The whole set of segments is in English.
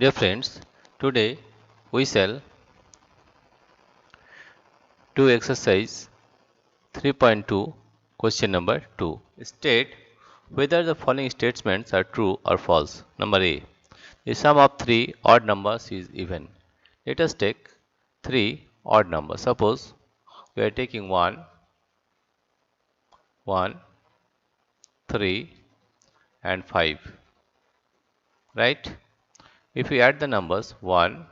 Dear friends, today we shall do exercise 3.2 question number 2. State whether the following statements are true or false. Number A. The sum of three odd numbers is even. Let us take three odd numbers. Suppose we are taking 1, 3 and 5. Right? If we add the numbers 1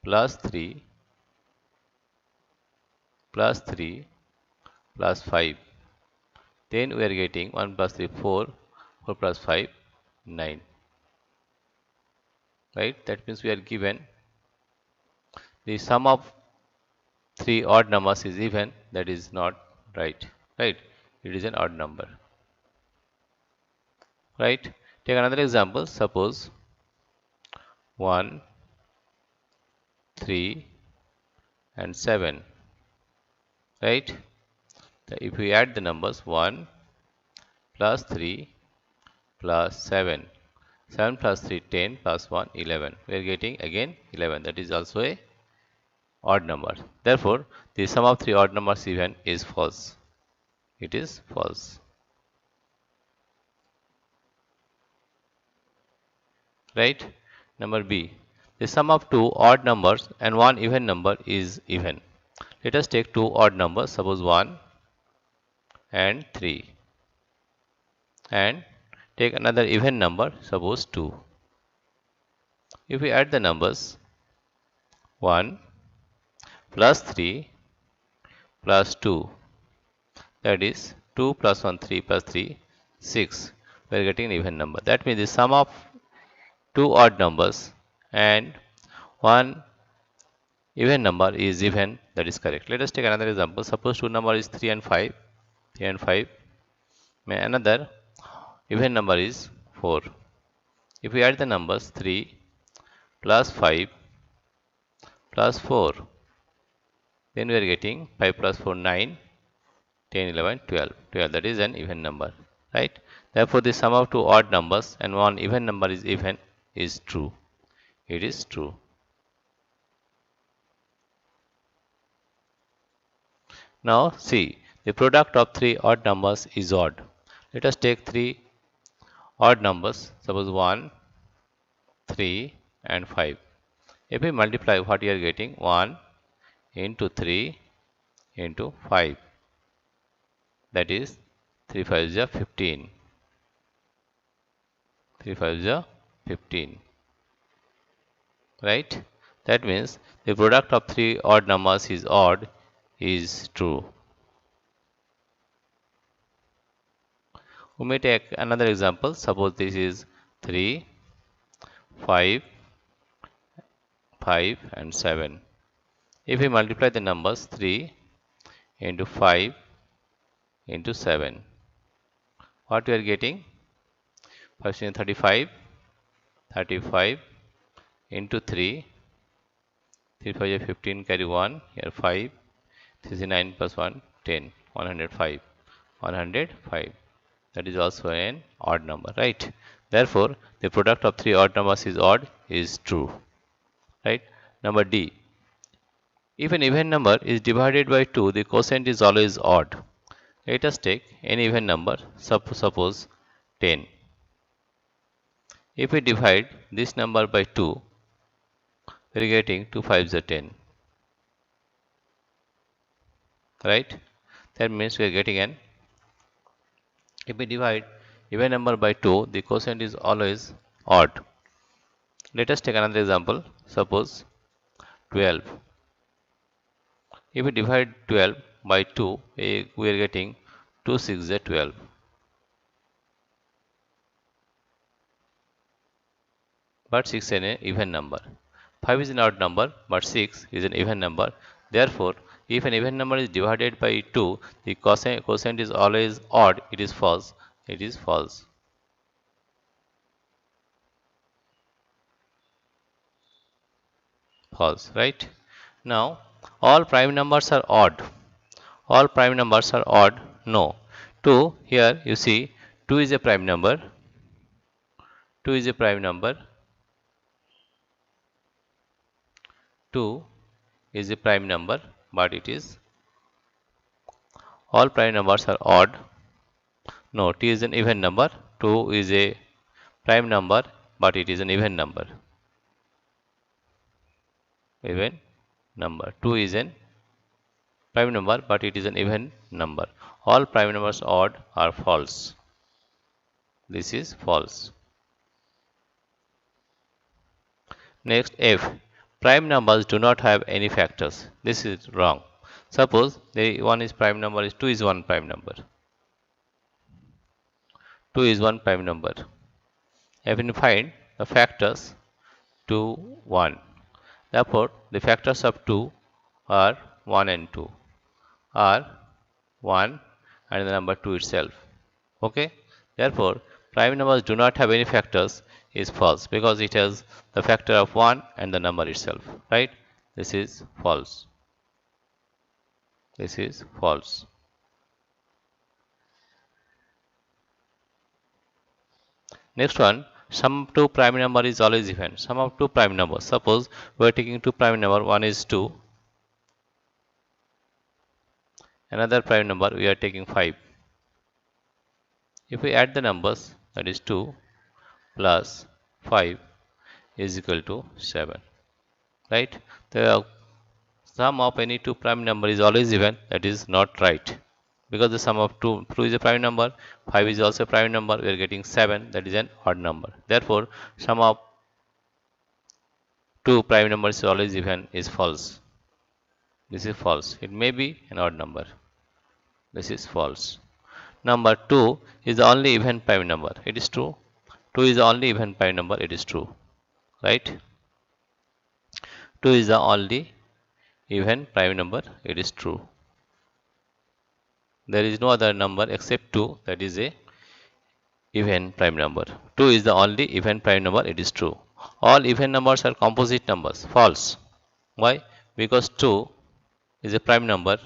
plus 3 plus 3 plus 5, then we are getting 1 plus 3 4, 4 plus 5 9. Right? That means we are given the sum of three odd numbers is even. That is not right. Right? It is an odd number. Right? Take another example. Suppose 1, 3 and 7. Right? If we add the numbers 1 plus 3 plus 7, 7 plus 3 10 plus 1 11. We are getting again 11. That is also a odd number. Therefore, the sum of three odd numbers even is false. It is false. Right? Number B. The sum of two odd numbers and one even number is even. Let us take two odd numbers, suppose 1 and 3, and take another even number, suppose 2. If we add the numbers 1 plus 3 plus 2, that is 2 plus 1 3 plus 3 6, we are getting an even number. That means the sum of two odd numbers and one even number is even. That is correct. Let us take another example. Suppose two number is 3 and 5. 3 and 5. Another even number is 4. If we add the numbers 3 plus 5 plus 4, then we are getting 5 plus 4 9, 10 11 12. 12, that is an even number. Right? Therefore, the sum of two odd numbers and one even number is even is true. It is true. Now see, the product of three odd numbers is odd. Let us take three odd numbers, suppose 1, 3 and 5. If we multiply, what we are getting? 1 into 3 into 5. That is 3 5 is 15. 3 5 is 15. Right? That means the product of three odd numbers is odd is true. We may take another example. Suppose this is 3, 5, 5 and 7. If we multiply the numbers 3 into 5 into 7, what we are getting? 35, 35 into 3, 3 5 is 15, carry 1, here 5, 3 is 9 plus 1, 10, 105, 105. That is also an odd number, right? Therefore, the product of three odd numbers is odd is true, right? Number D. If an even number is divided by 2, the quotient is always odd. Let us take any even number, suppose 10. If we divide this number by 2, we are getting 2 5s are 10. Right? That means we are getting an, if we divide even number by 2, the quotient is always odd. Let us take another example. Suppose 12. If we divide 12 by 2, we are getting 2 6 is 12. But 6 is an even number. 5 is an odd number, but 6 is an even number. Therefore, if an even number is divided by 2, the quotient is always odd. It is false. It is false. False, right? Now, all prime numbers are odd. All prime numbers are odd. No. 2, here you see 2 is a prime number. 2 is a prime number. 2 is a prime number, but it is all prime numbers are odd. No, t is an even number. 2 is a prime number, but it is an even number. Even number. 2 is an prime number, but it is an even number. All prime numbers odd are false. This is false. Next, F. Prime numbers do not have any factors. This is wrong. Suppose the one is prime number is 2 is one prime number. 2 is one prime number. If you find the factors 2, 1. Therefore, the factors of 2 are 1 and 2 are 1 and the number 2 itself. Okay. Therefore, prime numbers do not have any factors is false because it has the factor of 1 and the number itself. Right? This is false. This is false. Next one, sum of two prime number is always even. Sum of two prime numbers. Suppose we are taking two prime number, one is 2, another prime number we are taking 5. If we add the numbers, that is 2 plus 5 is equal to 7. Right? The sum of any two prime number is always even. That is not right. Because the sum of 2 is a prime number, 5 is also a prime number, we are getting 7, that is an odd number. Therefore, sum of two prime numbers is always even is false. This is false. It may be an odd number. This is false. Number 2 is the only even prime number. It is true. 2 is the only even prime number. It is true. Right? 2 is the only even prime number. It is true. There is no other number except 2 that is a even prime number. 2 is the only even prime number. It is true. All even numbers are composite numbers. False. Why? Because 2 is a prime number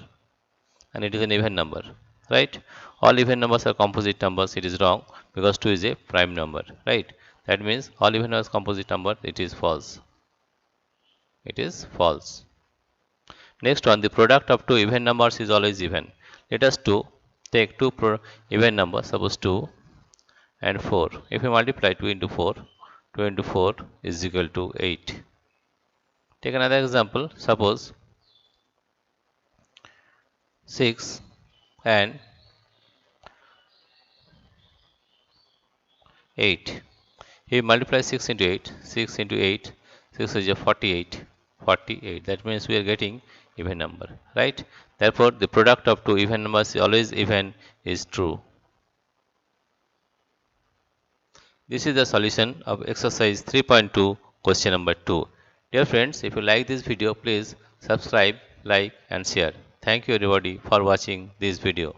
and it is an even number. Right? All even numbers are composite numbers. It is wrong because 2 is a prime number. Right? That means all even numbers composite number. It is false. It is false. Next one, the product of two even numbers is always even. Let us take two even numbers, suppose 2 and 4. If we multiply 2 into 4, 2 into 4 is equal to 8. Take another example, suppose 6 and 8. If we multiply 6 into 8, 6 into 8, 6 is a 48. 48. That means we are getting even number, right? Therefore, the product of two even numbers is always even is true. This is the solution of exercise 3.2 question number 2. Dear friends, if you like this video, please subscribe, like and share. Thank you everybody for watching this video.